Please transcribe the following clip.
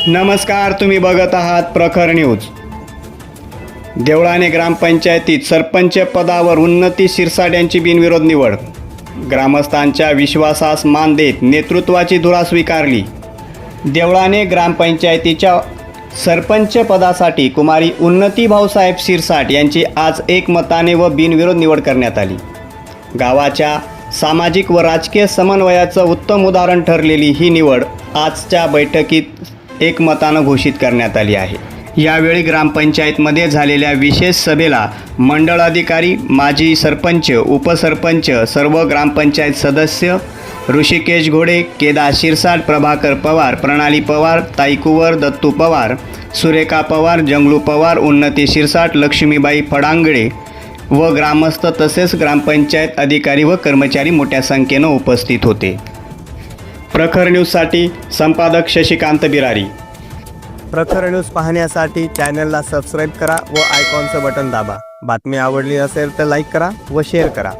नमस्कार, तुम्ही बघत आहात प्रखर न्यूज। देवळाणे ग्रामपंचायतीत सरपंच पदावर उन्नती शिरसाट यांची बिनविरोध निवड। ग्रामस्थांच्या विश्वासास मान देत नेतृत्वाची धुरा स्वीकारली। देवळाणे ग्रामपंचायतीच्या सरपंच पदासाठी कुमारी उन्नती भाऊसाहेब शिरसाट यांची आज एकमताने व बिनविरोध निवड करण्यात आली। गावाच्या सामाजिक व राजकीय समन्वयाचं उत्तम उदाहरण ठरलेली ही निवड आजच्या बैठकीत एकमतानं घोषित करण्यात आली आहे। यावेळी ग्रामपंचायतमध्ये झालेल्या विशेष सभेला मंडळ अधिकारी, माजी सरपंच, उपसरपंच, सर्व ग्रामपंचायत सदस्य, ऋषिकेश घोडे, केदार शिरसाट, प्रभाकर पवार, प्रणाली पवार, ताई कुंवर, दत्तू पवार, सुरेखा पवार, जंगलू पवार, उन्नती शिरसाट, लक्ष्मीबाई फडांगडे व ग्रामस्थ तसेच ग्रामपंचायत अधिकारी व कर्मचारी मोठ्या संख्येनं उपस्थित होते। प्रखर न्यूजसाठी संपादक शशिकांत बिरारी। प्रखर न्यूज पाहण्यासाठी चॅनलला सबस्क्राईब करा व आयकॉनचं बटन दाबा। बातमी आवडली असेल तर लाईक करा व शेअर करा।